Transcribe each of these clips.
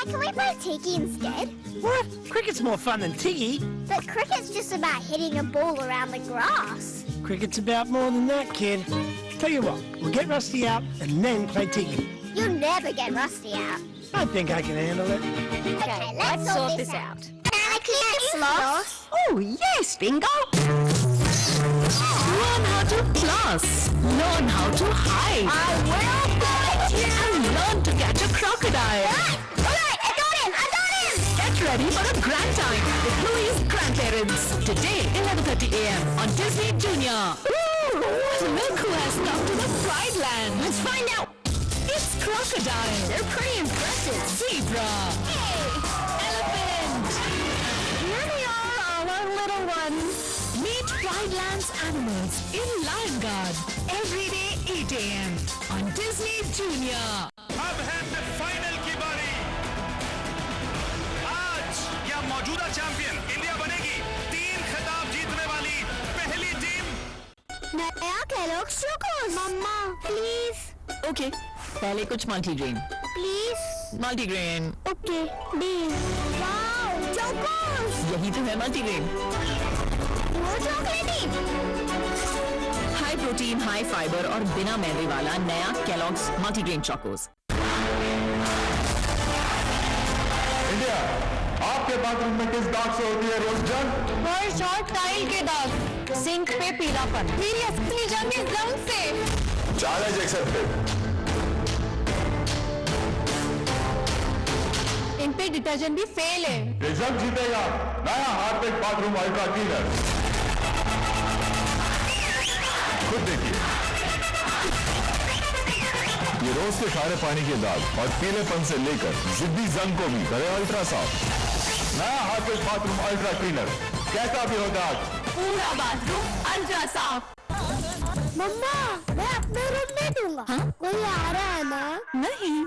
can we play Tiki instead? What? Cricket's more fun than Tiggy. But cricket's just about hitting a ball around the grass. Cricket's about more than that, kid. Tell you what, we'll get Rusty out and then play Tiggy. You'll never get Rusty out. I think I can handle it. Okay, let's sort this out. Can I keep the sloth? Oh, yes, Bingo. Learn how to floss. Learn how to hide. I will do it! And learn to catch a crocodile. Alright, I got him! Get ready for a grand time with Louie's grandparents. Today, 11:30 a.m. on Disney Junior. Look who has come to the Pride Land. Let's find out! It's crocodile. They're pretty impressive. Zebra. Hey! Elephant. Here they are, our little ones. Meet Pride Land's animals in Lion Guard. Every day, 8 a.m. on Disney Junior. अब है final की बारी। आज या मौजूदा champion India बनेगी 3 खिताब जीतने वाली पहली टीम। नया Kellogg's Chocos, mamma, please. Okay, पहले कुछ multigrain. Please. Multigrain. Okay, deal. Wow, Chocos! यही तो है multigrain. More chocolatey. High protein, high fibre और बिना मैदे वाला नया Kellogg's मल्टीग्रेन चोकोस। इंडिया, आपके बाथरूम में किस दाग से होती है रोज जंग? फर्श और टाइल के दाग, सिंक पे पीलापन, मेरी असली जंग इस रंग से। Challenge accepted. इन पे डिटर्जेंट भी फेल है। ये जंग जीतेगा नया हार्पिक बाथरूम अल्ट्रा क्लीनर। खुद देखिए, ये रोज के खारे पानी के दाग और पीलेपन से लेकर जिद्दी जंग को भी करे अल्ट्रा साफ। नया हार्पिक बाथरूम अल्ट्रा क्लीनर, कैसा भी हो दाग, पूरा बाथरूम अल्ट्रा साफ। मम्मा, मैं अपने रूम में दूंगा। कोई आ रहा है ना? नहीं,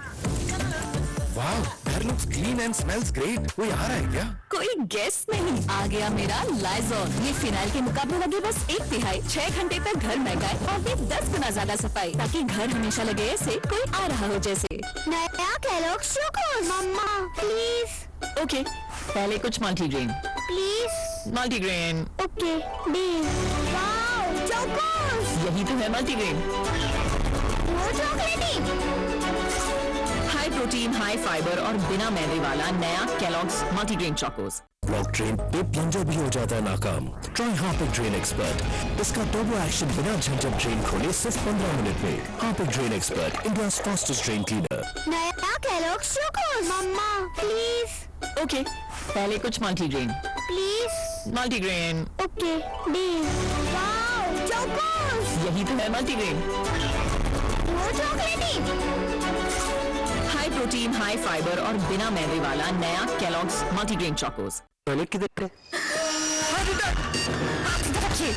वाह, घर looks clean and smells great. कोई आ रहा है क्या? कोई गेस्ट नहीं। आ गया मेरा लाइजॉल। ये फिनाइल के मुकाबले लगे बस 1/3। 6 घंटे तक घर महकाए और भी 10 गुना ज्यादा सफाई, ताकि घर हमेशा लगे ऐसे कोई आ रहा हो जैसे। नया Kellogg's Chocos, mamma, please. Okay, पहले कुछ multigrain. Please. Multigrain. Okay, deal. Wow, Chocos! यही तो है multigrain. More chocolatey. High protein, high fibre और बिना मैदे वाला नया Kellogg's multigrain Chocos. Block drain पे प्लंजर भी हो जाता है नाकाम। Try Harpic drain expert. इसका टर्बो एक्शन बिना झंझट ड्रेन खोले सिर्फ 15 मिनट में। Harpic drain expert, India's fastest drain cleaner. नया Kellogg's Chocos, mamma, please. Okay, पहले कुछ multigrain. Please. Multigrain. Okay, deal. Wow, Chocos! यही तो है multigrain. More chocolatey. High protein, high fibre और बिना मैदे वाला नया Kellogg's मल्टीग्रेन चोकोस। टॉयलेट किधर है?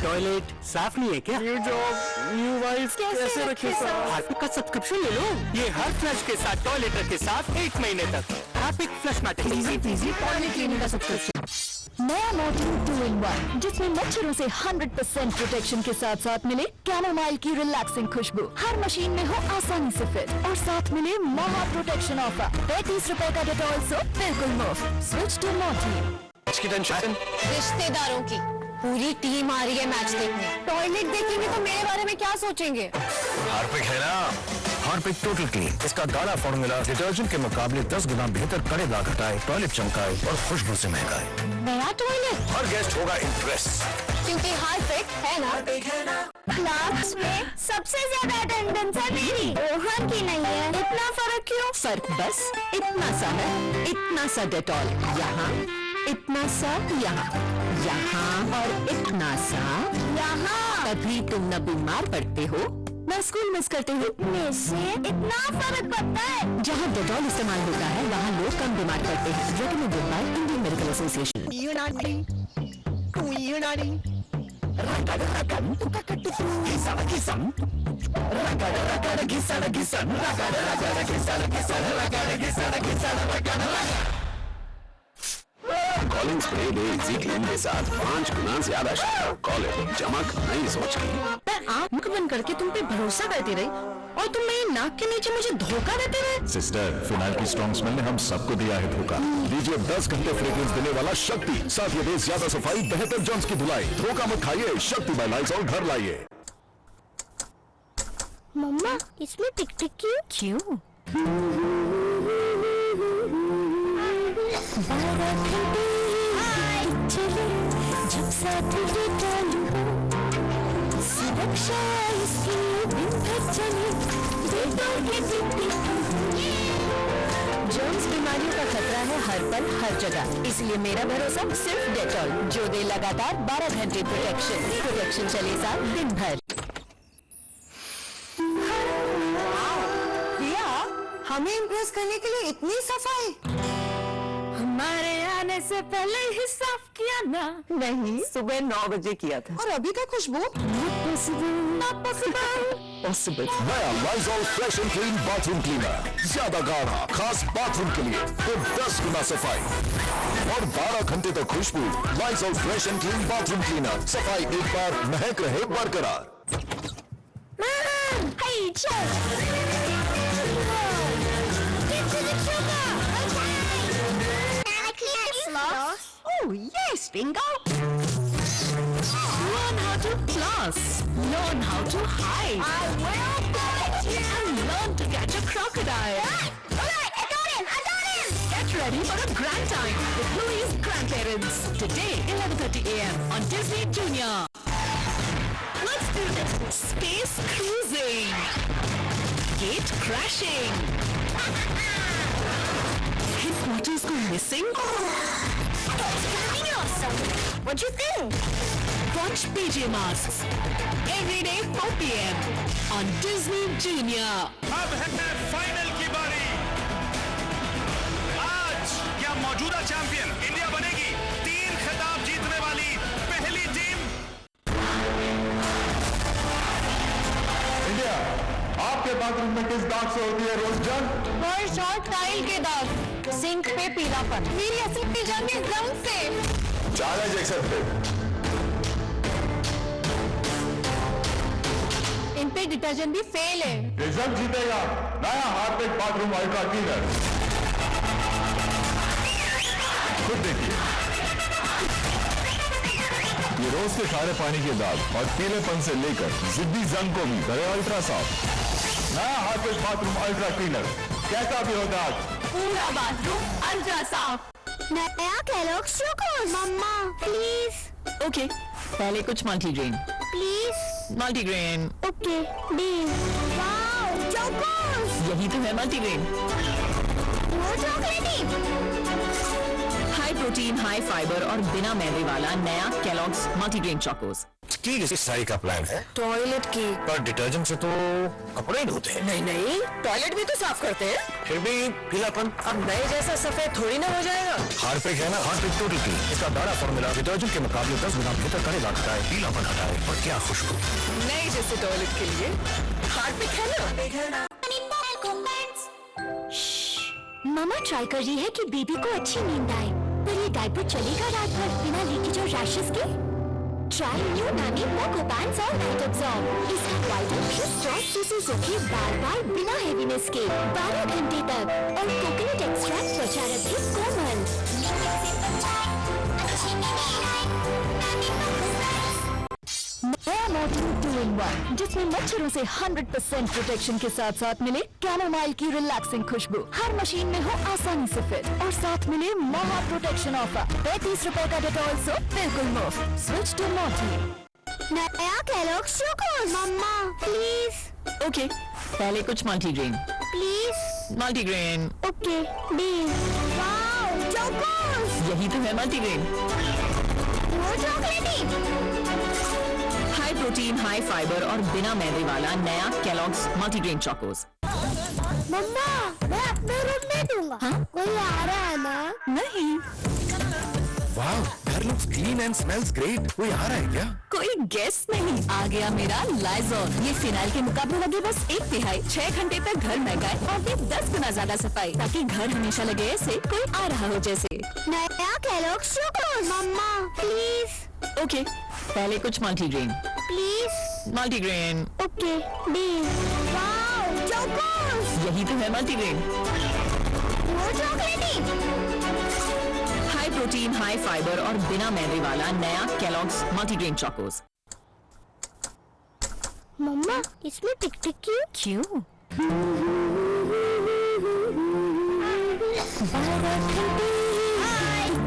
टॉयलेट साफ नहीं है क्या? न्यू जॉब, न्यू वाइफ, कैसे रखे हार्पिक का सब्सक्रिप्शन ले लो। ये हर फ्लश के साथ टॉयलेटर के साथ 1 महीने तक। Harpic flush matter easy toilet cleaning का सब्सक्रिप्शन। नया मोर्टीन 2-in-1, जिसमें मच्छरों से 100% प्रोटेक्शन के साथ साथ मिले कैमोमाइल की रिलैक्सिंग खुशबू। हर मशीन में हो आसानी से फिट और साथ मिले महा प्रोटेक्शन ऑफर। 35 रुपए का डेटॉल सोप बिल्कुल मुफ्त। Switch to Mortein. रिश्तेदारों की पूरी टीम आ रही है मैच देखने। टॉयलेट देखेंगे तो मेरे बारे में क्या सोचेंगे? हार्पिक है ना, हार्पिक टोटल क्लीन। इसका गाढ़ा फॉर्मूला डिटर्जेंट के मुकाबले 10 गुना बेहतर कड़े दाग हटाए, टॉयलेट चमकाए और खुशबू से महकाए। नया टॉयलेट, हर गेस्ट होगा इम्प्रेस। क्योंकि हार्पिक है ना। क्लास में सबसे ज्यादा अटेंडेंस है मेरी, रोहन की नहीं है। इतना फर्क क्यों? फर्क बस इतना सा है, इतना सा डेटॉल यहाँ, इतना सा यहाँ, यहाँ और इतना सा यहाँ। तभी तुम न बीमार पड़ते हो न स्कूल मिस करते हो। में से इतना फर्क पड़ता है। जहाँ डेटॉल इस्तेमाल होता है वहाँ लोग कम बीमार पड़ते हैं। Recommended by Indian medical association. Calling spray ले इजी क्लीन के साथ 5 गुना ज्यादा शानदार। कॉलिंग चमक नई सोच की। मैं आँख बंद करके तुम पे भरोसा करती रही और तुम मेरी नाक के नीचे मुझे धोखा देते रहे। सिस्टर, फिनाइल की स्ट्रॉन्ग स्मेल ने हम सबको दिया है धोखा। लीजिए 10 घंटे फ्रेग्रेंस देने वाला शक्ति, साथ ये दे ज्यादा सफाई, बेहतर जर्म्स की धुलाई। धोखा मत खाइए, शक्ति बाय लाइज़ॉल घर लाइए। मम्मा, इसमें टिक टिक क्यों? जब साथ सुरक्षा इसकी दिन भर चले, जर्म्स बीमारियों का खतरा है हर पल हर जगह, इसलिए मेरा भरोसा सिर्फ डेटॉल, जो दे लगातार 12 घंटे प्रोटेक्शन चले साथ दिन भर। हमें इम्प्रेस करने के लिए इतनी सफाई? हमारे आने से पहले ही साफ किया ना? नहीं, सुबह 9 बजे किया था। और अभी तक खुशबू? पॉसिबल। नया Lysol fresh and clean bathroom cleaner, ज्यादा गाढ़ा, खास बाथरूम के लिए, तो 10 गुना सफाई और 12 घंटे तक खुशबू। Lysol fresh and clean bathroom cleaner, सफाई एक बार, महक रहे बरकरार। Hey, Oh yes, bingo! Learn how to floss, learn how to hide, I will get you. and learn to catch a crocodile. Alright, I got him. Get ready for a grand time with Louie's Grandparents. Today, 11:30 a.m. on Disney Junior. Let's do this. Space cruising. Gate crashing. Headquarters go missing. It's gonna be awesome. What do you think? Watch PJ Masks. Every day 4 p.m. on Disney Junior. अब है final की बारी। आज क्या मौजूदा champion India बनेगी 3 खिताब जीतने वाली पहली टीम? इंडिया, आपके बाथरूम में किस दाग से होती है रोज जंग? फर्श और टाइल के दाग, सिंक पे पीलापन, मेरी असल में जंग इस रंग से। Challenge accepted. इन पे डिटर्जेंट भी फेल है। रिजल्ट जीतेगा नया हार्पिक बाथरूम अल्ट्रा क्लीनर। खुद देखिए, ये रोज के खारे पानी के दाग और पीलेपन से लेकर जिद्दी जंग को भी करे अल्ट्रा साफ। नया हार्पिक बाथरूम अल्ट्रा क्लीनर, कैसा भी हो दाग, पूरा बाथरूम अल्ट्रा साफ। नया Kellogg's Chocos. Mamma, please. Okay, पहले कुछ multigrain. Please. Multigrain. Okay, deal. Wow, Chocos. यही तो है मल्टीग्रेन। वो चॉकलेटी। हाई प्रोटीन, हाई फाइबर और बिना मैदे वाला नया केलॉग्स मल्टीग्रेन चोकोस। ठीक है, इस सारी का प्लान है, टॉयलेट की? पर डिटर्जेंट से तो कपड़े ही धोते हैं। नहीं नहीं, टॉयलेट भी तो साफ करते हैं। फिर भी पीलापन। अब नए जैसा सफेद थोड़ी ना हो जाएगा। हार्पिक है ना, हार्पिक टोटल क्लीन। इसका बड़ा फॉर्मूला डिटर्जेंट के मुकाबले 10 गुना बेहतर करेगा, हटाए पीलापन, हटाए और क्या खुशबू। नए जैसे टॉयलेट के लिए हार्पिक है ना। मामा ट्राई कर रही है कि बेबी को अच्छी नींद आए, पर ये डायपर चलेगा रात भर बिना लीकेज और रैशेस के? ट्राई न्यू नानी मोको पैंट्स और नाइट अब्सॉर्ब। इसका वाइडर क्रिस्प और सूसी सोखे बार-बार बिना हेवीनेस के 12 घंटे तक, और कोकोनट एक्सट्रैक्ट त्वचा रखे कोमल। नया मोर्टीन 2-in-1, जिसमें मच्छरों से 100% प्रोटेक्शन के साथ साथ मिले कैमोमाइल की रिलैक्सिंग खुशबू, हर मशीन में हो आसानी से फिट, और साथ मिले महा प्रोटेक्शन ऑफर। 35 रुपए का डेटॉल सो बिल्कुल मुफ्त। Switch to Mortein. नया Kellogg's Chocos. Mamma, please. Okay, पहले कुछ multigrain. Please. Multigrain. Okay, deal. Wow, Chocos. यही तो है मल्टीग्रेन। वो चॉकलेटी। हाई प्रोटीन, हाई फाइबर और बिना मैदे वाला नया केलॉग्स मल्टीग्रेन चोकोस। मम्मा, मैं अपने रूम में दूंगा। हाँ? कोई आ रहा है ना? नहीं, वाह, घर looks clean and smells great. कोई आ रहा है क्या? कोई गेस्ट नहीं आ गया मेरा लाइज़ॉल। ये फिनाइल के मुकाबले लगे बस 1/3। 6 घंटे तक घर महकाए और ये 10 गुना ज्यादा सफाई, ताकि घर हमेशा लगे ऐसे कोई आ रहा हो जैसे। नया Kellogg's Chocos. Mamma, please. Okay, पहले कुछ multigrain. Please. Multigrain. Okay, deal. Wow, यही तो है मल्टीग्रेन। वो चॉकलेटी। हाई प्रोटीन, हाई फाइबर और बिना मैदे वाला नया केलॉग्स मल्टीग्रेन चॉकोस। मम्मा, इसमें टिक टिक क्यों?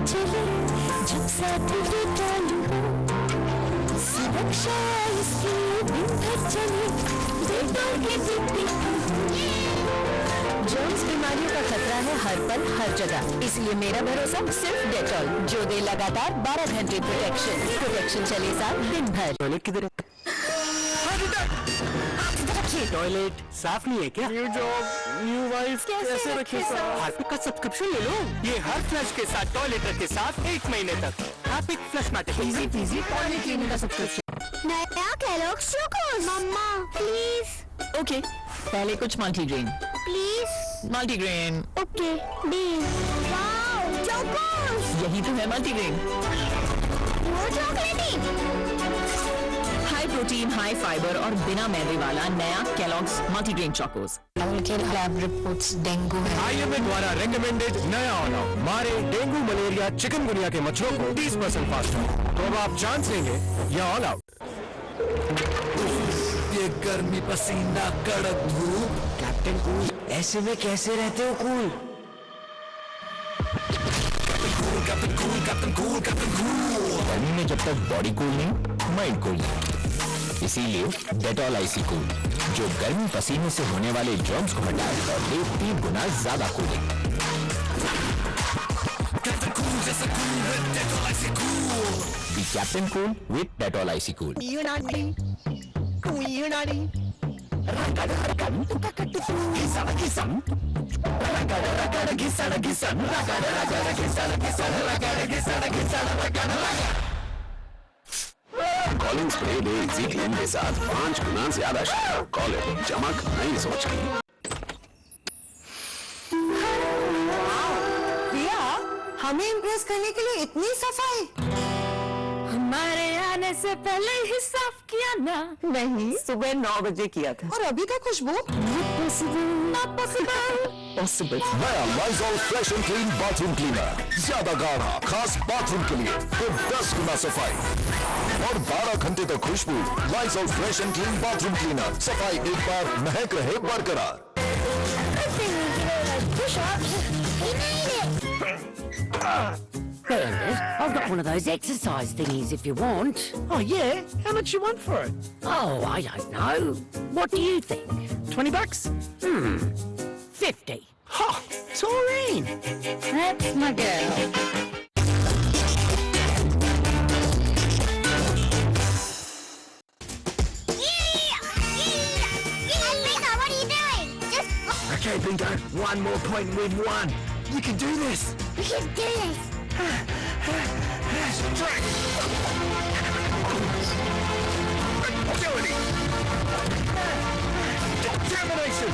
चले जब साथ सुरक्षा इसकी दिन भर चले डेटॉल के जर्म्स बीमारियों का खतरा है हर पल हर जगह, इसलिए मेरा भरोसा सिर्फ डेटॉल, जो दे लगातार 12 घंटे प्रोटेक्शन चले साथ दिन भर। टॉयलेट किधर है? टॉयलेट साफ नहीं है क्या? न्यू जॉब, न्यू वाइफ, कैसे रखे साफ? हार्पिक का सब्सक्रिप्शन ले लो। ये हर फ्लश के साथ टॉयलेटर के साथ 1 महीने तक Harpic flush मैटिक easy peasy toilet cleaning का सब्सक्रिप्शन। नया Kellogg's Chocos. Mamma please. Okay, पहले कुछ multigrain. Please. Multigrain, okay deal. Wow Chocos. यही तो है मल्टीग्रेन। वो चॉकलेटी। हाई प्रोटीन, हाई फाइबर और बिना मैदे वाला नया केलॉग्स मल्टीग्रेन चॉकोस। उनके लैब रिपोर्ट्स डेंगू है। IMA द्वारा रेकमेंडेड नया ऑल आउट मारे डेंगू, मलेरिया, चिकनगुनिया के मच्छरों को 30% फास्टर। तो अब आप चांस लेंगे या ऑल आउट? ये गर्मी, पसीना, कड़क धूप। कैप्टन कूल, ऐसे में कैसे रहते हो कूल? गर्मी में जब तक बॉडी कूल नहीं, माइंड कूल नहीं। इसीलिए डेटॉल आईसी कूल, जो गर्मी पसीने से होने वाले जर्म्स को हटाए और दे 3 गुना ज्यादा cooling. The Captain Cool with Dettol Icy Cool. Calling spray दे इजी क्लीन के साथ 5 गुना ज्यादा शानदार क्वालिटी, चमक नई सोच की। भैया, हमें इम्प्रेस करने के लिए इतनी सफाई? हमारे आने से पहले ही साफ किया ना? नहीं, सुबह 9 बजे किया था। और अभी तक खुशबू? Not possible. पॉसिबल। नया Lysol fresh and clean bathroom cleaner, ज्यादा गाढ़ा, खास बाथरूम के लिए, फिर 10 गुना सफाई और 12 घंटे तक खुशबू। Lysol fresh and clean bathroom cleaner, सफाई एक बार, महक रहे बरकरार। I've got one of those exercise thingies if you want. Oh yeah? How much you want for it? Oh, I don't know. What do you think? $20? 50. Ha! Taurine! That's my girl. What are you doing? Just Okay, Bingo. One more point and we've won. You can do this. we can do this. Agility. Determination.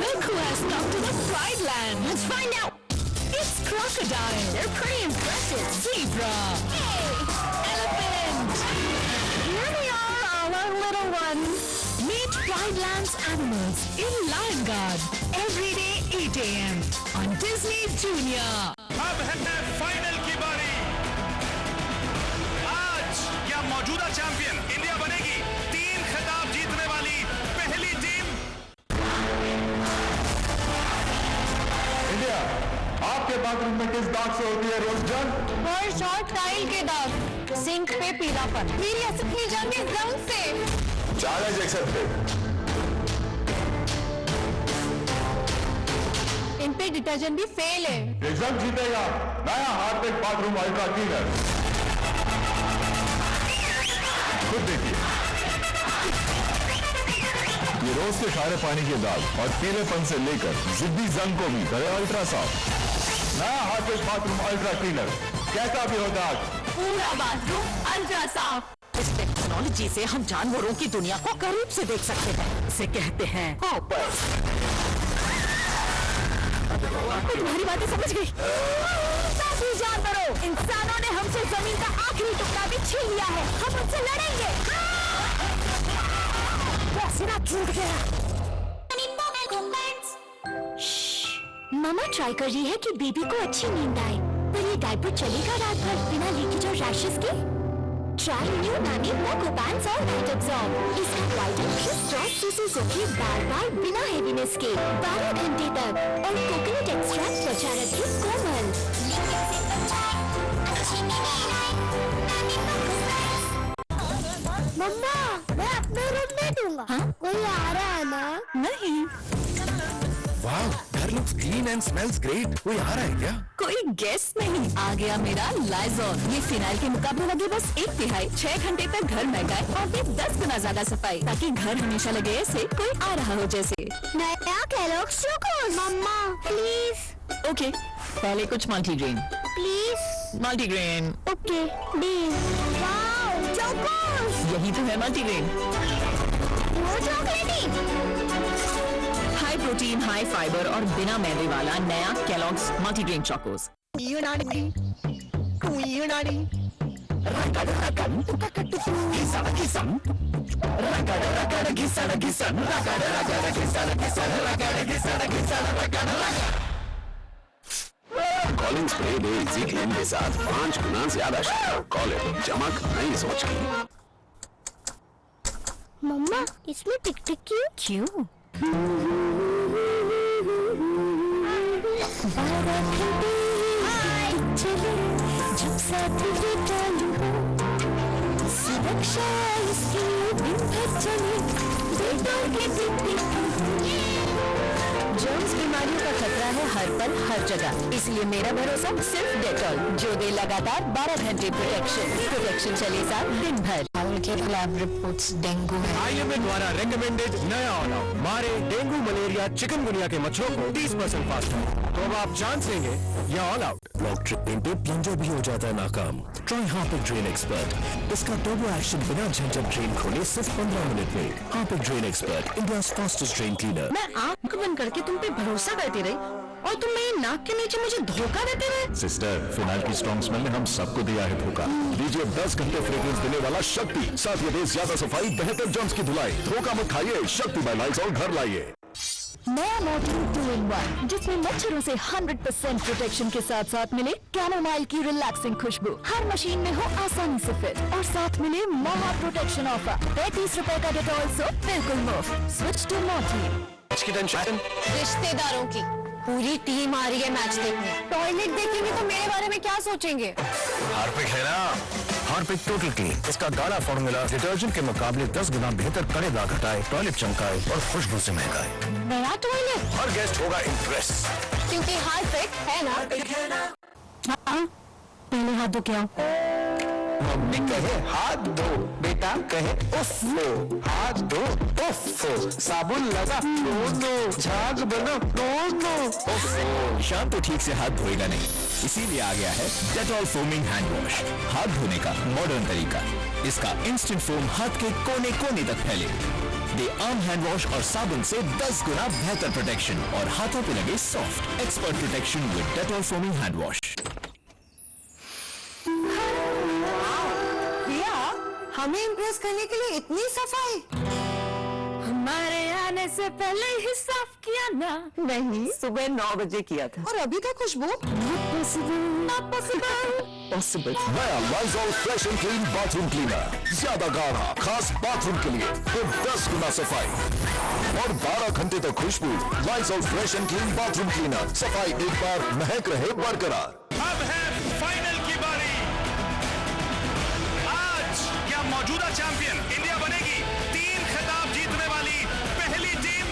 Look who has come to the Pride Land. Let's find out. It's crocodile. They're pretty impressive. Zebra. Hey, Elephant. here they are, all our little ones. Meet Pride Land's animals in Lion Guard every day 8 a.m. on Disney Junior. अब है final की बारी। आज या मौजूदा champion India बनेगी 3 खिताब जीतने वाली पहली टीम। इंडिया, आपके बाथरूम में किस दाग से होती है रोज जंग? फर्श और टाइल के दाग, सिंक पे पीलापन, मेरी असली जंग इस रंग से। Challenge accepted. इन पे डिटर्जेंट भी फेल है। रिजल्ट जीतेगा नया हार्पिक बाथरूम अल्ट्रा क्लीनर। खुद देखिए, ये रोज के खारे पानी के दाग और पीलेपन से लेकर जिद्दी जंग को भी करे अल्ट्रा साफ। नया हार्पिक बाथरूम अल्ट्रा क्लीनर, कैसा भी हो दाग, पूरा बाथरूम अल्ट्रा साफ। इस टेक्नोलॉजी से हम जानवरों की दुनिया को करीब से देख सकते हैं। इसे कहते हैं कॉपर्स। तुम्हारी बातें समझ गई। साथी जानवरों, इंसानों ने हमसे जमीन का आखिरी टुकड़ा भी छीन लिया है। हम उनसे लड़ेंगे। पसीना छूट गया। मामा ट्राई कर रही है कि बेबी को अच्छी नींद आए, पर ये डायपर चलेगा रात भर बिना लीकेज और रैशेस के? ट्राई न्यू नामी मोको पैंट्स और नाइट अब्सॉर्ब। इसका वाइड एंड क्रिस्प सोखे बार बार बिना हेवीनेस के 12 घंटे तक, और कोकोनट एक्सट्रैक्ट त्वचा रखे कोमल। मम्मा, मैं अपने रूम में दूंगा। हाँ? कोई आ रहा है ना? नहीं। वाह, घर looks clean and smells great. कोई आ रहा है क्या? कोई गेस्ट नहीं आ गया मेरा लाइजॉल। ये फिनाइल के मुकाबले लगे बस 1/3। 6 घंटे तक घर महकाए और दे 10 गुना ज्यादा सफाई, ताकि घर हमेशा लगे ऐसे कोई आ रहा हो जैसे। नया Kellogg's Chocos. Mamma please. Okay, पहले कुछ multigrain. Please. Multigrain. Okay deal. Wow Chocos. यही तो है मल्टीग्रेन। वो चॉकलेटी। हाई प्रोटीन, हाई फाइबर और बिना मैदे वाला नया Kellogg's multigrain Chocos. Colin spray दे इजी क्लीन के साथ 5 गुना ज्यादा शानदार कॉलिंग चमक नई सोच की। मम्मा इसमें टिक टिक क्यों? जब साथ सुरक्षा इसकी दिन भर चले, जर्म्स बीमारियों का खतरा है हर पल हर जगह, इसलिए मेरा भरोसा सिर्फ डेटॉल, जो दे लगातार 12 घंटे प्रोटेक्शन चले साथ दिन भर। लैब रिपोर्ट्स डेंगू है। IMA द्वारा रेकमेंडेड नया ऑर्डर मारे डेंगू, मलेरिया, चिकनगुनिया के मच्छरों को 30% फास्टर। तो अब आप चांस लेंगे या ऑल आउट। ब्लॉक ट्रिपिंग पे प्लंजर भी हो जाता है नाकाम। Try Harpic drain expert. इसका टर्बो एक्शन बिना झंझट ड्रेन खोले सिर्फ 15 मिनट में। Harpic drain expert, India's fastest drain cleaner. मैं आंख बंद करके तुम पे भरोसा करती रही और तुम मेरी नाक के नीचे मुझे धोखा देते रहे। सिस्टर, फिनाइल की स्ट्रॉन्ग स्मेल ने हम सबको दिया है धोखा। लीजिए 10 घंटे फ्रेग्रेंस देने वाला शक्ति, साथ ये दे ज्यादा सफाई, बेहतर जर्म्स की धुलाई। धोखा मत खाइए, शक्ति बाय लाइज़ॉल घर लाइए। नया मॉर्टिन 2-in-1, जिसमें मच्छरों से 100% प्रोटेक्शन के साथ साथ मिले कैमोमाइल की रिलैक्सिंग खुशबू, हर मशीन में हो आसानी से फिट, और साथ मिले महा प्रोटेक्शन ऑफर। 35 रुपए का डेटॉल सो बिल्कुल मुफ्त। Switch to Mortein. रिश्तेदारों की पूरी टीम आ रही है मैच देखने। टॉयलेट देखेंगे तो मेरे बारे में क्या सोचेंगे? हार्पिक है ना, हार्पिक टोटल क्लीन। इसका गाढ़ा फॉर्मूला डिटर्जेंट के मुकाबले 10 गुना बेहतर कड़ेदार घटाए, टॉयलेट चमकाए और खुशबू से महकाए। नया टॉयलेट, हर गेस्ट होगा इम्प्रेस, क्योंकि हार्पिक है ना। हाँ, पहले हाथ धो क्या? मम्मी कहे हाथ धो, बेटा कहे उफ़ो, हाथ धो उफ़ो, साबुन लगा नो, झाग बना नो, उफ़ो। शाम तो ठीक से हाथ धोएगा नहीं, इसीलिए आ गया है डेटॉल फोमिंग हैंड वॉश, हाथ धोने का मॉडर्न तरीका। इसका इंस्टेंट फोम हाथ के कोने कोने तक फैले, दे आर्म हैंड वॉश और साबुन से 10 गुना बेहतर प्रोटेक्शन और हाथों पे लगे soft expert protection with Dettol foaming hand wash. हमें इम्प्रेस करने के लिए इतनी सफाई? हमारे आने से पहले ही साफ किया ना? नहीं, सुबह 9 बजे किया था। और अभी तक खुशबू? Not possible. नया Lysol fresh and clean bathroom cleaner, ज्यादा गाढ़ा, खास बाथरूम के लिए, तो 10 गुना सफाई और 12 घंटे तक खुशबू। Lysol fresh and clean bathroom cleaner, सफाई एक बार, महक रहे बरकरार। अब है फाइनल की बारी। आज क्या मौजूदा चैंपियन इंडिया बनेगी 3 खिताब जीतने वाली पहली team?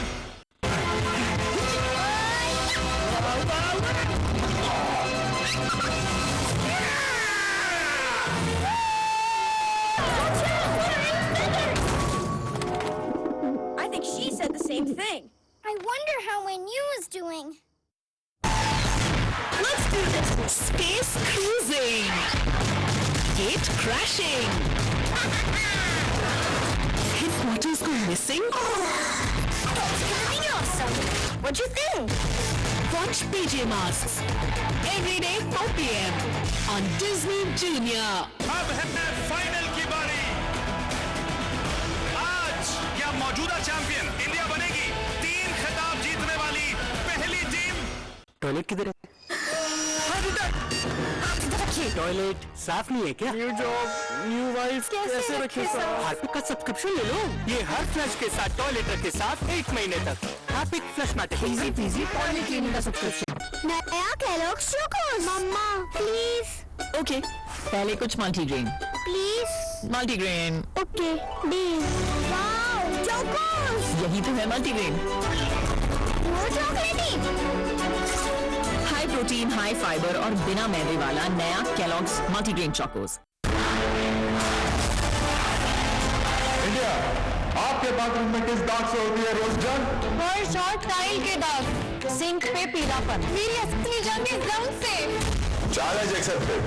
I think she said the same thing. I wonder how my new is doing. Let's do this. Space cruising. Gate crashing. Headquarters go missing. That's gonna be awesome. What'd you think? Watch PJ Masks every day 4 p.m. on Disney Junior. अब है final की बारी। आज क्या मौजूदा champion India बनेगी 3 खिताब जीतने वाली पहली टीम? टॉयलेट किधर है? टॉयलेट साफ नहीं है क्या? न्यू जॉब, न्यू वाइफ, कैसे रखे साफ? हार्पिक का सब्सक्रिप्शन ले लो। ये हर फ्लश के साथ टॉयलेट रखे साफ 1 महीने तक। Harpic flush मैटिक easy peasy toilet cleaning का सब्सक्रिप्शन। नया Kellogg's Chocos. Mamma please. Okay, पहले कुछ multigrain. Please. Multigrain, okay deal. Wow Chocos. यही तो है मल्टीग्रेन। वो चॉकलेटी। हाई प्रोटीन, हाई फाइबर और बिना मैदे वाला नया केलॉग्स मल्टीग्रेन चोकोस। इंडिया, आपके बाथरूम में किस दाग से होती है रोज जंग? फर्श और टाइल के दाग, सिंक पे पीलापन, मेरी असली जंग इस जंग से। Challenge accepted.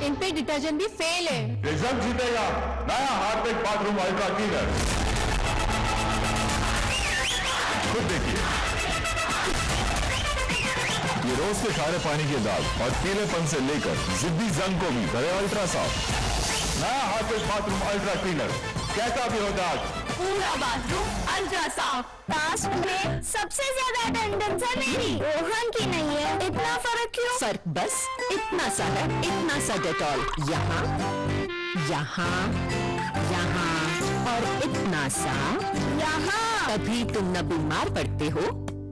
इन पे डिटर्जेंट भी फेल है। ये जंग जीतेगा नया हार्पिक बाथरूम अल्ट्रा क्लीनर। खुद देखिए, ये रोज के खारे पानी के दाग और पीलेपन से लेकर जिद्दी जंग को भी करे अल्ट्रा साफ। नया हार्पिक बाथरूम अल्ट्रा क्लीनर, कैसा भी हो दाग, पूरा बाथरूम अल्ट्रा साफ। टास्क में सबसे ज्यादा अटेंडेंस है मेरी, रोहन की नहीं है। इतना फर्क क्यों? फर्क बस इतना सा है, इतना सा डेटॉल यहाँ, यहाँ, यहाँ और इतना सा यहाँ। तभी तुम न बीमार पड़ते हो,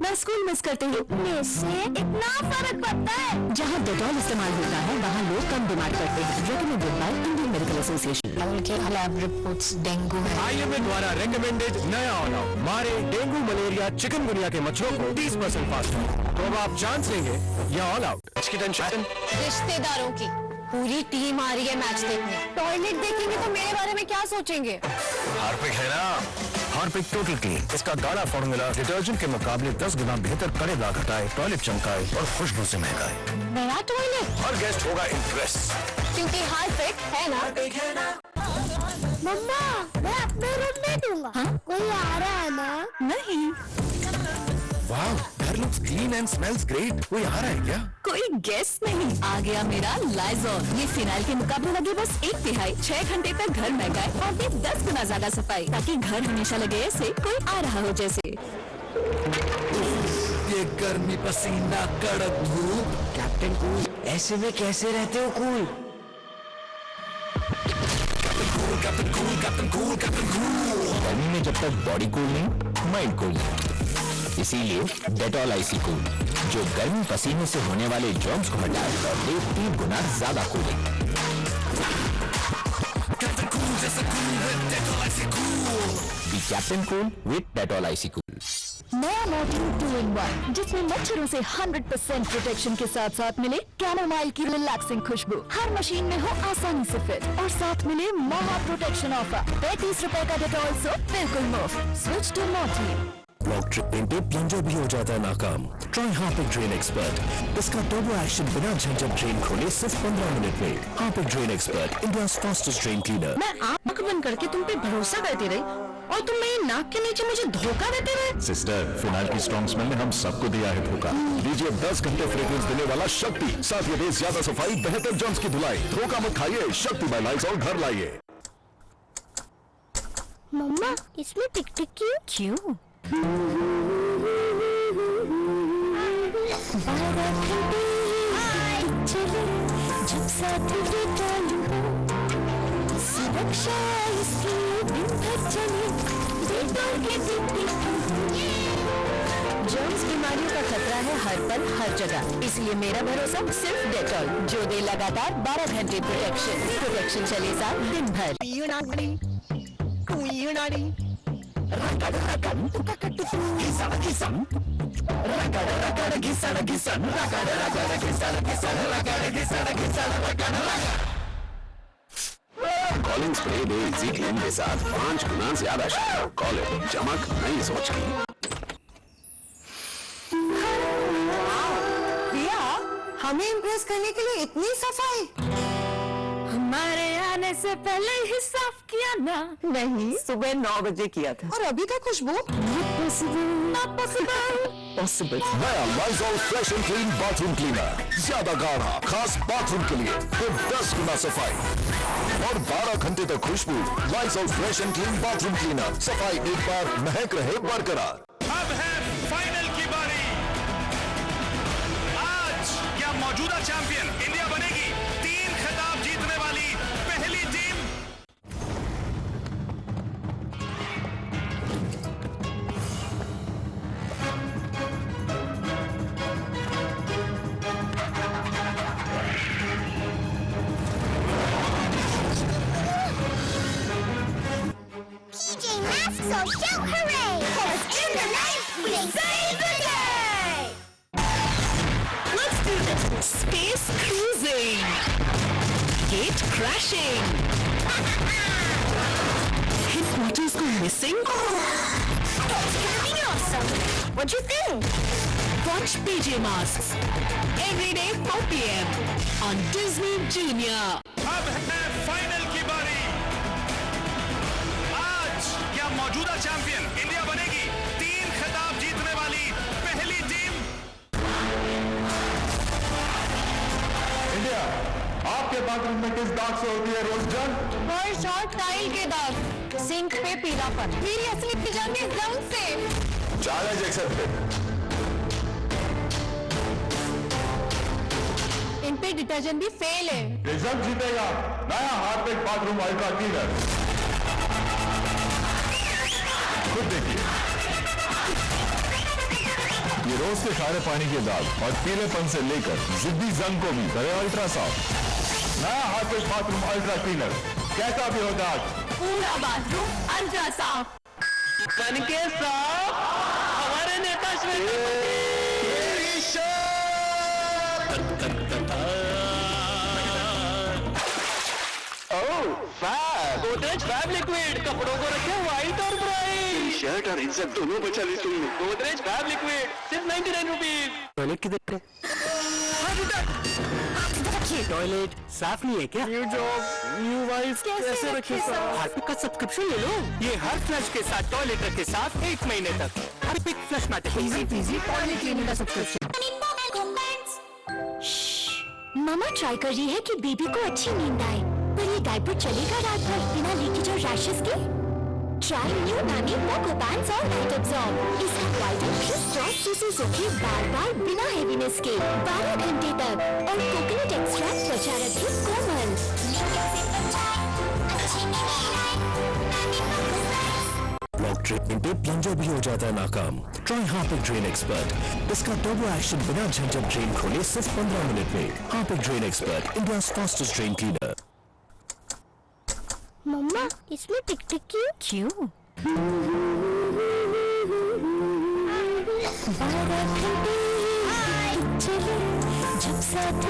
न स्कूल मिस करते हो। इससे इतना फर्क पड़ता है। जहाँ डेटॉल इस्तेमाल होता है वहाँ लोग कम बीमार पड़ते हैं। Recommended by Indian medical association. Rahul के लैब रिपोर्ट्स डेंगू है। IMA द्वारा रेकमेंडेड नया ऑल आउट मारे डेंगू, मलेरिया, चिकनगुनिया के मच्छरों को 30% फास्ट। तो अब आप चांस लेंगे या ऑल आउट? इसकी टेंशन रिश्तेदारों की पूरी टीम आ रही है मैच देखने। टॉयलेट देखेंगे तो मेरे बारे में क्या सोचेंगे? हार्पिक है ना, हार्पिक टोटल क्लीन। इसका गाढ़ा फॉर्मूला डिटर्जेंट के मुकाबले 10 गुना बेहतर कड़े दाग हटाए, टॉयलेट चमकाए और खुशबू से महकाए। नया टॉयलेट, हर गेस्ट होगा इम्प्रेस। क्योंकि हार्पिक है ना। मम्मा मैं अपने रूम में दूंगा। कोई आ रहा है ना? नहीं, वाह, घर looks clean and smells great. कोई आ रहा है क्या? कोई गेस नहीं। आ गया मेरा लाइजॉल। ये फिनाइल के मुकाबले लगे बस 1/3। 6 घंटे तक घर महकाए और दे 10 गुना ज्यादा सफाई, ताकि घर हमेशा लगे ऐसे कोई आ रहा हो जैसे। ये गर्मी, पसीना, कड़क धूप। कैप्टन कूल, ऐसे में कैसे रहते हो कूल? गर्मी में जब तक बॉडी कूल नहीं, माइंड कूल नहीं। इसीलिए डेटॉल आईसी कूल, जो गर्मी पसीने से होने वाले जर्म्स को हटाए और दे 3 गुना ज्यादा cooling. Be captain cool with Dettol icy cool. नया मॉर्टिन 2-in-1, जिसमें मच्छरों से 100% प्रोटेक्शन के साथ साथ मिले कैमोमाइल की रिलैक्सिंग खुशबू। हर मशीन में हो आसानी से फिट और साथ मिले महा प्रोटेक्शन ऑफर। 35 रुपए का डेटॉल सो बिल्कुल मुफ्त। Switch to Mortein. Block tripping पे प्लंजर भी हो जाता है नाकाम। Try Harpic drain expert. इसका टर्बो एक्शन बिना झंझट ड्रेन खोले सिर्फ 15 मिनट में। Harpic drain expert, India's fastest drain cleaner. मैं आंख बंद करके तुम पे भरोसा करती रही और तुम मेरी नाक के नीचे मुझे धोखा देते रहे। सिस्टर, फिनाइल की स्ट्रॉन्ग स्मेल ने हम सबको दिया है धोखा। लीजिए 10 घंटे फ्रेग्रेंस देने वाला शक्ति, साथ ये दे ज्यादा सफाई, बेहतर जर्म्स की धुलाई। धोखा मत खाइए, शक्ति बाय लाइज़ॉल घर लाइए। मम्मा इसमें टिक टिक क्यों? जब साथ सुरक्षा इसकी दिन भर चले। जर्म्स बीमारियों का खतरा है हर पल हर जगह, इसलिए मेरा भरोसा सिर्फ डेटॉल, जो दे लगातार 12 घंटे प्रोटेक्शन चले साथ दिन भर। कॉलिंग स्प्रे दे इजी क्लीन के साथ 5 गुना ज्यादा शानदार। कॉलिंग चमक नई सोच की। भैया, हमें इम्प्रेस करने के लिए इतनी सफाई? हमारे आने से पहले ही साफ किया ना? नहीं, सुबह 9 बजे किया था। और अभी तक खुशबू? Not possible. नया Lysol fresh and clean bathroom cleaner, ज्यादा गाढ़ा, खास बाथरूम के लिए, फिर 10 गुना सफाई और 12 घंटे तक खुशबू। Lysol fresh and clean bathroom cleaner, सफाई एक बार, महक रहे बरकरार। चैंपियन इंडिया बनेगी 3 खिताब जीतने वाली पहली team. PJ Masks so shout hooray! Cause in the night we save the day! Let's do this. Space cruising. Gate crashing. Headquarters go missing. It's gonna be awesome! What you think? Watch PJ Masks every day 4 p.m. on Disney Junior. अब है final की बारी। आज क्या मौजूदा champion India बनेगी 3 खिताब जीतने वाली पहली टीम। इंडिया, आपके बाथरूम में किस दाग से होती है रोज जंग? फर्श और टाइल के दाग, सिंक पे पीलापन, मेरी असली पिजामे रंग से। Challenge accepted. इन पे डिटर्जेंट भी फेल है। रिजल्ट जीतेगा नया हार्पिक बाथरूम अल्ट्रा क्लीनर। खुद देखिए, ये रोज के खारे पानी के दाग और पीलेपन से लेकर जिद्दी जंग को भी करे अल्ट्रा साफ। नया हार्पिक बाथरूम अल्ट्रा क्लीनर, कैसा भी हो दाग, पूरा बाथरूम अल्ट्रा साफ। बन के साफ हमारे नेता गोदरेज फैब लिक्विड, कपड़ों को रखे व्हाइट और ब्राइट। शर्ट और इज्जत दोनों बचा ली तुमने। गोदरेज फैब लिक्विड सिर्फ 99 रुपीज। टॉयलेट किधर है? टॉयलेट साफ नहीं है क्या? न्यू जॉब न्यू वाइफ कैसे रखे साफ? हार्पिक का सब्सक्रिप्शन ले लो। ये हर फ्लश के साथ टॉयलेट रखे साफ 1 महीने तक। Harpic flush matter easy peasy toilet cleaning का सब्सक्रिप्शन। मामा ट्राई कर रही है कि बेबी को अच्छी नींद आए, पर ये डायपर चलेगा रात भर बिना लीकेज और रैशेस के? ट्राई न्यू नामी मोको पैंट्स और नाइट अब्सॉर्ब। इसका वाइडन क्रिस्प से सूखे बार बिना हेवीनेस के 12 घंटे तक, और कोकोनट एक्सट्रैक्ट त्वचा रखे कोमल। ब्लॉक ट्रीटमेंट पे प्लंजर भी हो जाता है नाकाम। ट्राई हार्पिक ड्रेन एक्सपर्ट, इसका टर्बो एक्शन बिना झंझट ड्रेन खोले सिर्फ 15 मिनट में। Harpic drain expert, India fastest drain cleaner. मम्मा, इसमें टिक टिक क्यों? चले जब साथ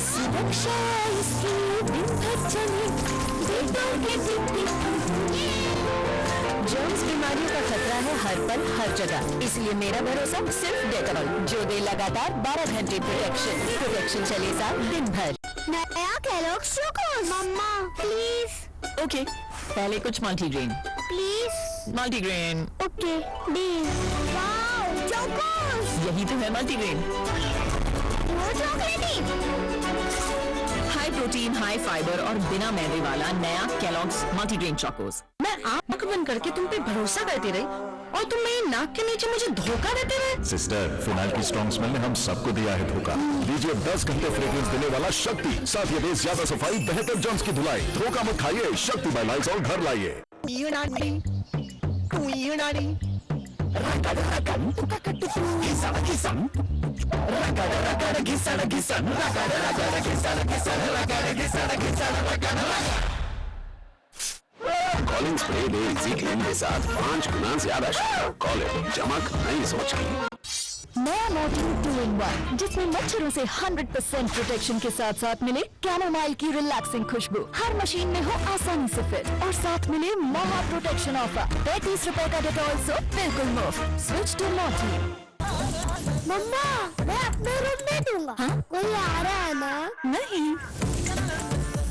सुरक्षा इसकी दिन भर चले, डेटॉल के टिक टिक। जर्म्स बीमारियों का खतरा है हर पल हर जगह, इसलिए मेरा भरोसा सिर्फ डेटॉल, जो दे लगातार 12 घंटे प्रोटेक्शन चले साथ दिन भर। नया Kellogg's Chocos. Mamma please. Okay, पहले कुछ multigrain. Please. Multigrain, okay please. Wow Chocos. यही तो है मल्टीग्रेन। वो चॉकलेटी। हाई प्रोटीन, हाई फाइबर और बिना मैदे वाला नया केलॉग्स मल्टीग्रेन चोकोस। मैं आंख बंद करके तुम पे भरोसा करती रही, और तुम मेरी नाक के नीचे मुझे धोखा देते रहे। सिस्टर, फिनाइल की स्ट्रॉन्ग स्मेल ने हम सबको दिया है धोखा। लीजिए 10 घंटे फ्रेग्रेंस देने वाला शक्ति, साथ ये दे ज्यादा सफाई, बेहतर जर्म्स की धुलाई। धोखा मत खाइए, शक्ति बाय लाइज़ॉल घर लाइए। कॉलिंग स्प्रे दे इजी क्लीन के साथ 5 गुना ज्यादा शानदार कॉलिंग, चमक नई सोच की। नया मॉर्टिन 2-in-1, जिसमें मच्छरों से 100% प्रोटेक्शन के साथ साथ मिले कैमोमाइल की रिलैक्सिंग खुशबू, हर मशीन में हो आसानी से फिट, और साथ मिले महा प्रोटेक्शन ऑफर। 35 रुपए का डेटॉल सो बिल्कुल मुफ्त। Switch to Morton. मम्मा, मैं अपने रूम में दूंगा। हाँ? कोई आ रहा है ना? नहीं,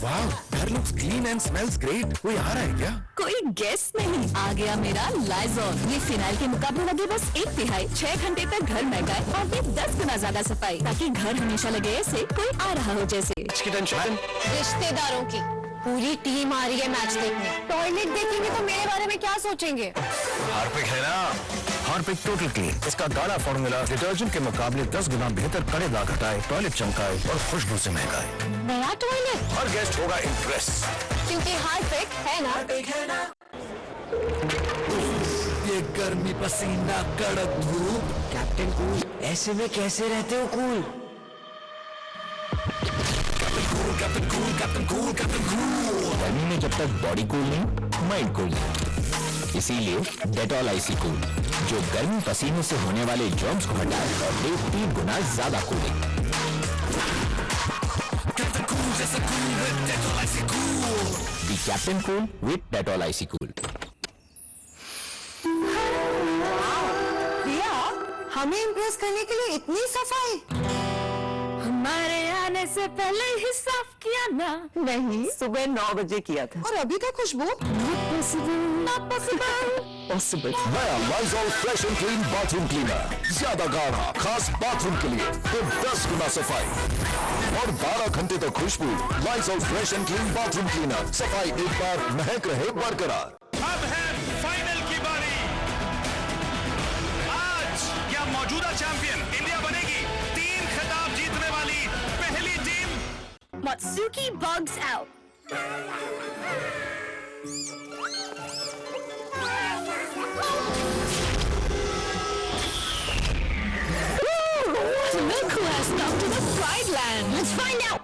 वाह, घर looks clean and smells great. कोई आ रहा है क्या? कोई गेस्ट नहीं आ गया। मेरा लाइज़ॉल, ये फिनाइल के मुकाबले लगे बस 1/3। 6 घंटे तक घर महकाए और दे 10 गुना ज्यादा सफाई, ताकि घर हमेशा लगे ऐसे कोई आ रहा हो जैसे। रिश्तेदारों की पूरी टीम आ रही है मैच देखने। टॉयलेट देखेंगे तो मेरे बारे में क्या सोचेंगे? हार्पिक है ना, हार्पिक टोटल क्लीन, इसका गाढ़ा फॉर्मूला डिटर्जेंट के मुकाबले 10 गुना बेहतर कड़ेदार घटाए, टॉयलेट चमकाए और खुशबू से महकाए। नया टॉयलेट, हर गेस्ट होगा इम्प्रेस, क्योंकि हार्पिक है ना। ये गर्मी पसीना कड़क धूप। कैप्टन कूल, ऐसे में कैसे रहते हो कूल? गर्मी में जब तक बॉडी कूल नहीं, माइंड कूल नहीं। इसीलिए डेटॉल आईसी कूल, जो गर्मी पसीने से होने वाले जर्म्स को हटाए और दे 3 गुना ज्यादा cooling. The captain cool with Dettol icy cool. हमें इम्प्रेस करने के लिए इतनी सफाई? हमारे आने से पहले ही साफ किया ना। नहीं, सुबह 9 बजे किया था। और अभी तक खुशबू? Not possible. पॉसिबल। नया Lysol fresh and clean bathroom cleaner, ज्यादा गाढ़ा, खास बाथरूम के लिए, फिर 10 गुना सफाई और 12 घंटे तक खुशबू। Lysol fresh and clean bathroom cleaner, सफाई एक बार, महक रहे बरकरार। अब है फाइनल की बारी। आज क्या मौजूदा चैंपियन इंडिया बनेगी 3 खिताब जीतने वाली पहली team? Matsuki bugs out. Look who has come to the Pride Land. Let's find out.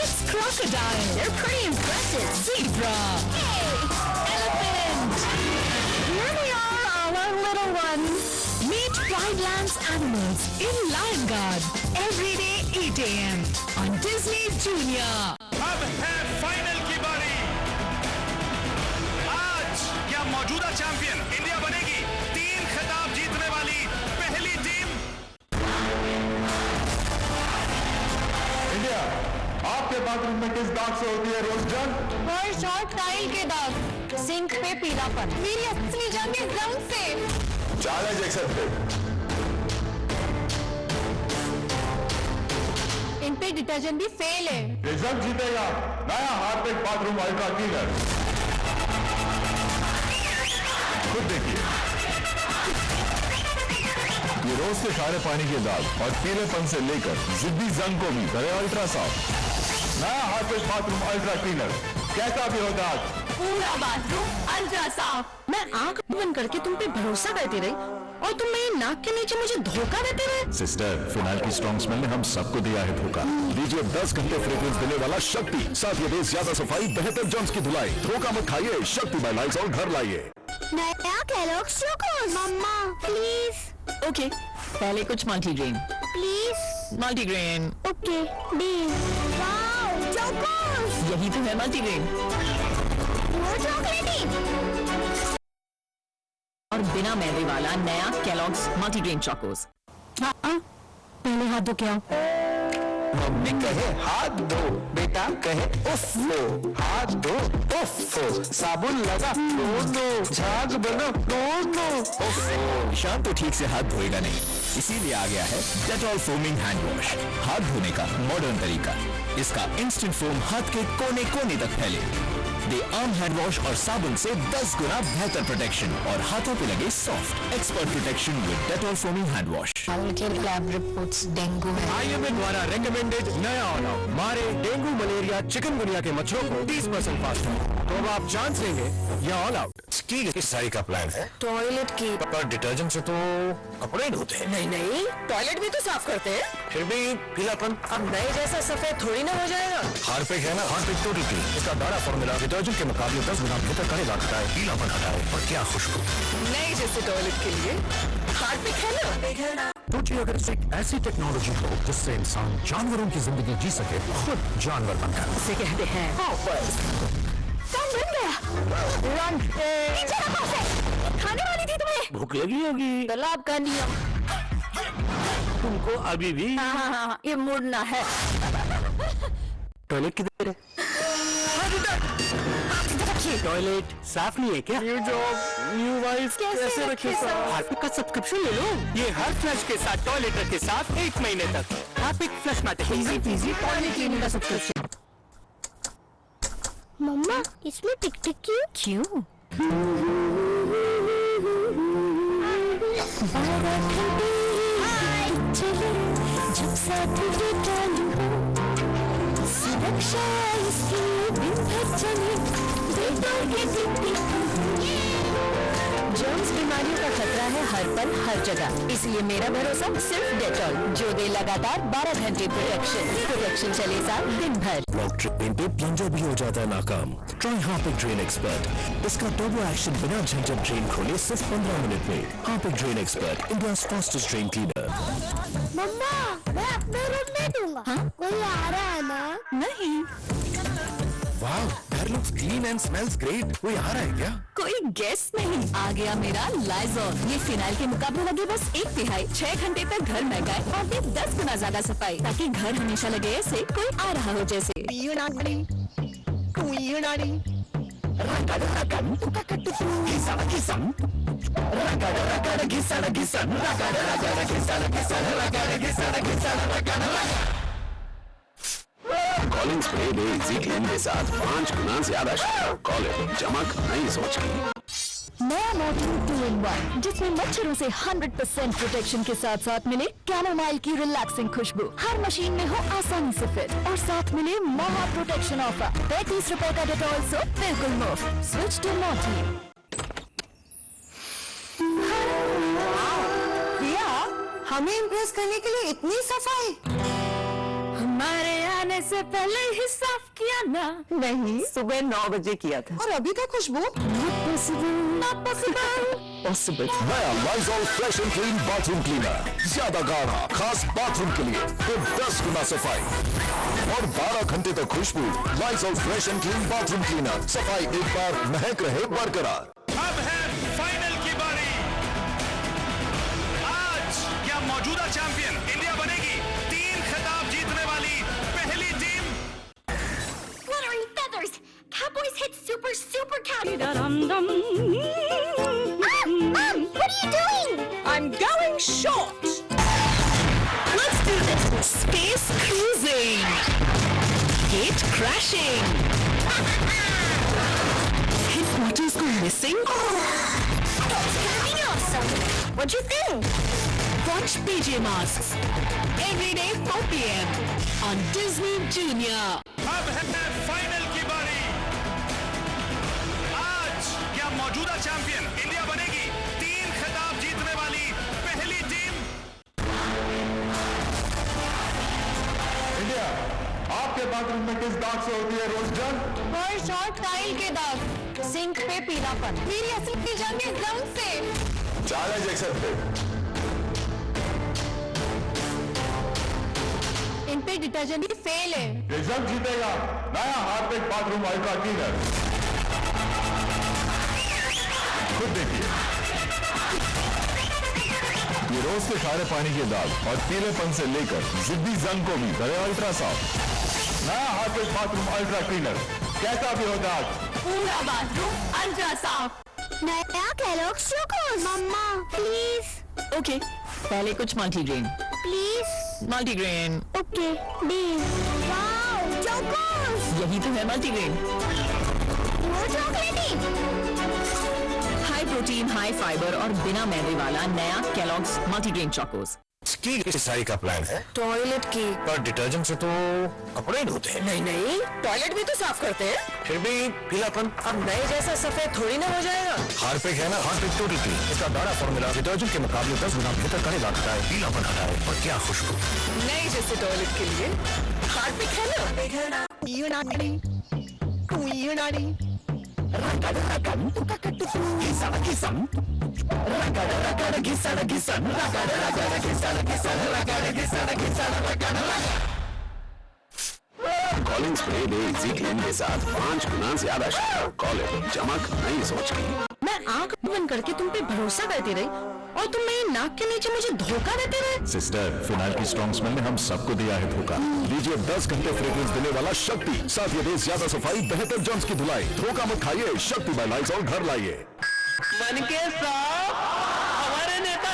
It's crocodile. They're pretty impressive. Zebra. Hey, elephant. Here we are, our little ones. Meet Pride Land's animals in Lion Guard every day 8 a.m. on Disney Junior. अब है final की बारी। आज क्या मौजूदा champion India बनेगी 3 खिताब जीतने वाली पहली टीम? इंडिया, आपके बाथरूम में किस दाग से होती है रोज जंग? फर्श और टाइल के दाग, सिंक पे पीलापन। मेरी असली जंग इस रंग से। Challenge accepted. इन पे डिटर्जेंट भी फेल है। रिजल्ट जीतेगा नया हार्पिक बाथरूम अल्ट्रा क्लीनर। खुद देखिए, ये रोज के खारे पानी के दाग और पीलेपन से लेकर जिद्दी जंग को भी करे अल्ट्रा साफ। नया हार्पिक बाथरूम अल्ट्रा क्लीनर, कैसा भी हो दाग, पूरा बाथरूम अल्ट्रा साफ। मैं आंख बंद करके तुम पे भरोसा करती रही और तुम मेरी नाक के नीचे मुझे धोखा देते रहे। सिस्टर, फिनाइल की स्ट्रॉन्ग स्मेल ने हम सबको दिया है धोखा। लीजिए 10 घंटे फ्रेग्रेंस देने वाला शक्ति, साथ ये दे ज्यादा सफाई, बेहतर जर्म्स की धुलाई। धोखा मत खाइए, शक्ति बाय लाइज़ॉल घर लाइए। नया Kellogg's Chocos. Mamma please. Okay, पहले कुछ multigrain. Please. Multigrain, okay deal. Wow Chocos. यही तो है मल्टीग्रेन। वो चॉकलेटी। और बिना मैदे वाला नया केलॉग्स मल्टीग्रेन चोकोस। पहले हाथ धो के आओ। मम्मी कहे हाथ धो, बेटा कहे उफ लो, हाथ धो उफ, साबुन लगा नो, झाग बनो नो। ईशान तो ठीक से हाथ धोएगा नहीं, इसीलिए आ गया है डेटॉल फोमिंग हैंड वॉश, हाथ धोने का मॉडर्न तरीका। इसका इंस्टेंट फोम हाथ के कोने कोने तक फैले, दे आर्म हैंड वॉश और साबुन से 10 गुना बेहतर प्रोटेक्शन और हाथों पे लगे soft expert protection with Dettol foaming hand wash. Lab reports dengue है। IMA द्वारा रेकमेंडेड नया ऑल आउट मारे डेंगू, मलेरिया, चिकनगुनिया के मच्छरों को 30% फास्टर। तो अब आप चांस लेंगे या ऑल आउट। किस सारी का प्लान है? टॉयलेट की। पर डिटर्जेंट से तो कपड़े ही धोते हैं। नहीं, टॉयलेट भी तो साफ करते हैं। फिर भी पीलापन। अब नए जैसा सफेद थोड़ी ना हो जाएगा। हार्पिक है ना, हार्पिक टोटल क्लीन, इसका गाढ़ा फॉर्मूला डिटर्जेंट के मुकाबले 10 गुना बेहतर कड़ेदार घटाए, पीलापन हटाए और क्या खुशबू। नए जैसे टॉयलेट के लिए हार्पिक है ना। सोचिए अगर एक ऐसी टेक्नोलॉजी हो जिससे इंसान जानवरों की जिंदगी जी सके, खुद जानवर बनकर। इसे कहते हैं हॉपर्स। काम बन गया। रन। पीछे रखो उसे। खाने वाली थी तुम्हें। भूख लगी होगी तालाब का नियम। तुमको अभी भी। हाँ, ये मुड़ना है। टॉयलेट किधर है? टॉयलेट साफ नहीं है क्या? न्यू जॉब, न्यू वाइफ, कैसे रखे साफ? हार्पिक का सब्सक्रिप्शन ले लो, ये हर फ्लश के साथ टॉयलेट के साथ 1 महीने तक। Harpic flush मैटिक easy toilet cleaning का सब्सक्रिप्शन। मम्मा इसमें टिक टिक क्यों? चले जब साथ डेटॉल हो, सुरक्षा इसकी दिन भर चले डेटॉल के टिप जर्म्स बीमारियों का खतरा है हर पल हर जगह, इसलिए मेरा भरोसा सिर्फ डेटॉल, जो दे लगातार 12 घंटे प्रोटेक्शन चले साथ दिन भर। ब्लॉक ट्रेन पे प्लंजर भी हो जाता है नाकाम। ट्राई हार्पिक ड्रेन एक्सपर्ट, इसका टर्बो एक्शन बिना झंझट ड्रेन खोले सिर्फ 15 मिनट में। Harpic drain expert, India's fastest drain cleaner. मम्मा, मैं अपने रूम में दूंगा। कोई आ रहा है ना? नहीं, वाह, that looks clean and smells great. कोई आ रहा है क्या? कोई गेस्ट नहीं। आ गया मेरा लाइजॉल। ये फिनाइल के मुकाबले लगे बस 1/3। 6 घंटे तक घर महकाए और दे 10 गुना ज्यादा सफाई, ताकि घर हमेशा लगे ऐसे कोई आ रहा हो जैसे। कॉलिंग स्प्रे दे इजी क्लीन के साथ 5 गुना ज्यादा शानदार कॉलिंग चमक नई सोच की। नया मॉर्टिन 2-in-1, जिसमें मच्छरों से 100% प्रोटेक्शन के साथ साथ मिले कैमोमाइल की रिलैक्सिंग खुशबू। हर मशीन में हो आसानी से फिट और साथ मिले महा प्रोटेक्शन ऑफर। 35 रुपए का डेटॉल सो बिल्कुल मुफ्त। Switch to Mortein. हमें इम्प्रेस करने के लिए इतनी सफाई? हमारे आने से पहले ही साफ किया ना? नहीं, सुबह 9 बजे किया था। और अभी तक खुशबू? Not possible. नया Lysol fresh and clean bathroom cleaner, ज्यादा गाढ़ा, खास बाथरूम के लिए, तो 10 गुना सफाई और 12 घंटे तक खुशबू। Lysol fresh and clean bathroom cleaner, सफाई एक बार, महक रहे बरकरार। अब है फाइनल की बारी। आज क्या मौजूदा चैंपियन इंडिया बनेगी 3 खिताब जीतने वाली पहली team? Fluttering feathers! Cowboys hit super cat! What are you doing? I'm going short. Let's do this. Space cruising. Gate crashing. Headquarters go missing. That's gonna be awesome! What'd you think? Watch PJ Masks. Every day 4 p.m. on Disney Junior. अब है final की बारी। आज क्या मौजूदा champion India बनेगी 3 खिताब जीतने वाली पहली टीम? इंडिया, आपके बाथरूम में किस दाग से होती है रोज जंग? फर्श और टाइल के दाग, सिंक पे पीलापन। मेरी असली जंग इस रंग से। Challenge accepted. इन पे डिटर्जेंट भी फेल है। ये जंग जीतेगा नया हार्पिक बाथरूम अल्ट्रा क्लीनर। खुद देखिए, ये रोज के खारे पानी के दाग और पीलेपन से लेकर जिद्दी जंग को भी करे अल्ट्रा साफ। नया हार्पिक बाथरूम अल्ट्रा क्लीनर, कैसा भी हो दाग, पूरा बाथरूम अल्ट्रा साफ। नया Kellogg's Chocos! Mamma, please. Okay, पहले कुछ multigrain. Please. Multigrain, okay, please. Wow, Chocos! यही तो है मल्टीग्रेन। वो चॉकलेटी। हाई प्रोटीन, हाई फाइबर और बिना मैदे वाला नया केलॉग्स मल्टीग्रेन चोकोस। की सारी का प्लान है टॉयलेट की। पर डिटर्जेंट से तो कपड़े धोते हैं। नहीं नहीं, टॉयलेट भी तो साफ करते हैं। फिर भी पीलापन। अब नए जैसा सफेद थोड़ी ना हो जाएगा। हार्पिक है ना, हार्पिक टोटल क्लीन। इसका बड़ा फॉर्मूला डिटर्जेंट के मुकाबले 10 गुना बेहतर करेगा, हटाए पीलापन, हटाए और क्या खुशबू। नए जैसे टॉयलेट के लिए हार्पिक है ना। कॉलिंग स्प्रे दे इजी क्लीन के साथ 5 गुना ज्यादा शानदार कॉलिंग चमक नई सोच की। मैं आंख बंद करके तुम पे भरोसा करती रही और तुम मेरी नाक के नीचे मुझे धोखा देते रहे। सिस्टर, फिनाइल की स्ट्रॉन्ग स्मेल ने हम सबको दिया है धोखा। लीजिए 10 घंटे फ्रेग्रेंस देने वाला शक्ति, साथ ये दे ज्यादा सफाई, बेहतर जर्म्स की धुलाई। धोखा मत खाइए, शक्ति बाय लाइज़ॉल घर लाइए। मन के साथ हमारे नेता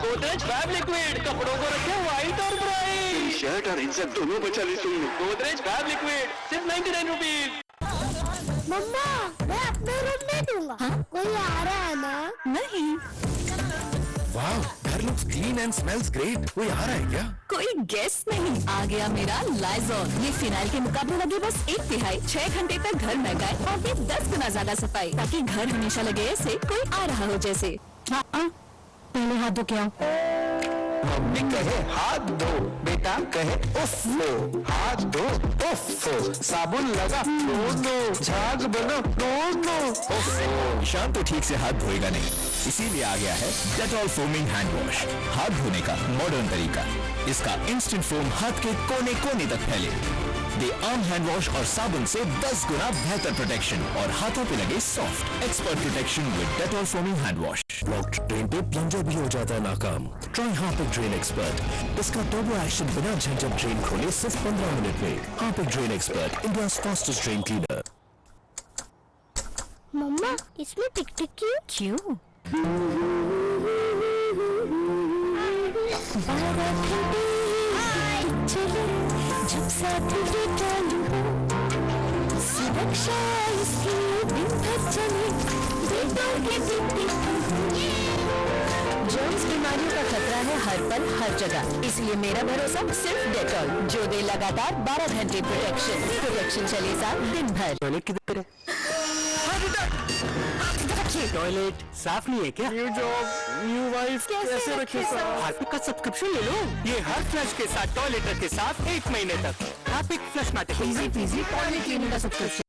गोदरेज गोदरेज फैब लिक्विड, कपड़ों को रखे व्हाइट और ब्राइट। शर्ट और इज्जत दोनों बचा ली तुमने। गोदरेज फैब लिक्विड सिर्फ 99 रुपीज। मम्मा मैं अपने रूम में दूंगा। कोई आ रहा है ना? नहीं, वाह, घर looks clean and smells great. कोई आ रहा है क्या? कोई गेस्ट नहीं। आ गया मेरा लाइजॉल। ये फिनाइल के मुकाबले लगे बस 1/3। 6 घंटे तक घर महकाए और ये 10 गुना ज्यादा सफाई, ताकि घर हमेशा लगे ऐसे कोई आ रहा हो जैसे। पहले हाथ धो क्या? मम्मी कहे हाथ धो, बेटा कहे उफ लो। हाथ धो उफ लो, साबुन लगा नो, झाग बनो नो। ईशान तो ठीक से हाथ धोएगा नहीं, इसीलिए आ गया है डेटॉल फोमिंग हैंड वॉश। हाथ धोने का मॉडर्न तरीका। इसका इंस्टेंट फोम हाथ के कोने कोने तक फैले। दे आर्म हैंड वॉश और साबुन से 10 गुना बेहतर प्रोटेक्शन और हाथों पे लगे soft expert protection with Dettol foaming hand wash. Blocked drain पे प्लंजर भी हो जाता है नाकाम। Try Harpic drain expert. इसका टर्बो एक्शन बिना झंझट ड्रेन खोले सिर्फ 15 मिनट में। Harpic drain expert, India's fastest drain cleaner. मम्मा इसमें टिक टिक क्यों? जब साथ सुरक्षा इसकी दिन भर चले, डेटॉल के जर्म्स बीमारियों का खतरा है हर पल हर जगह, इसलिए मेरा भरोसा सिर्फ डेटॉल, जो दे लगातार 12 घंटे प्रोटेक्शन चले साथ दिन भर। टॉयलेट किधर है? टॉयलेट साफ नहीं है क्या? न्यू जॉब, न्यू वाइफ, कैसे रखे साफ? हार्पिक का सब्सक्रिप्शन ले लो। ये हर फ्लश के साथ टॉयलेट रखे साफ 1 महीने तक। Harpic Flushmatic easy peasy toilet cleaning का सब्सक्रिप्शन।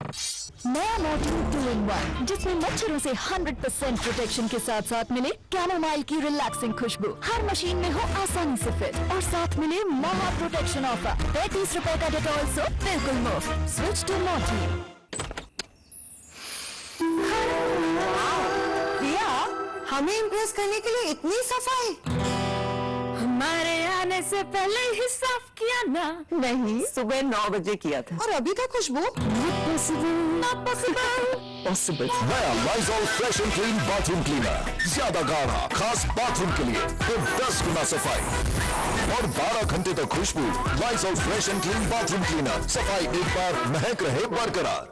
नया मोर्टीन 2-in-1 जिसमें मच्छरों से 100% प्रोटेक्शन के साथ साथ मिले कैमोमाइल की रिलैक्सिंग खुशबू। हर मशीन में हो आसानी से फिट और साथ मिले महा प्रोटेक्शन ऑफर। 35 रुपए का डेटॉल सो बिल्कुल मुफ्त। Switch to Mortein. हमें इम्प्रेस करने के लिए इतनी सफाई? हमारे आने से पहले ही साफ किया ना? नहीं, सुबह 9 बजे किया था। और अभी तक खुशबू? Not possible. नया Lysol fresh and clean bathroom cleaner. ज्यादा गाढ़ा, खास बाथरूम के लिए। फिर 10 गुना सफाई और 12 घंटे तक खुशबू। Lysol fresh and clean bathroom cleaner. सफाई एक बार, महक रहे बरकरार।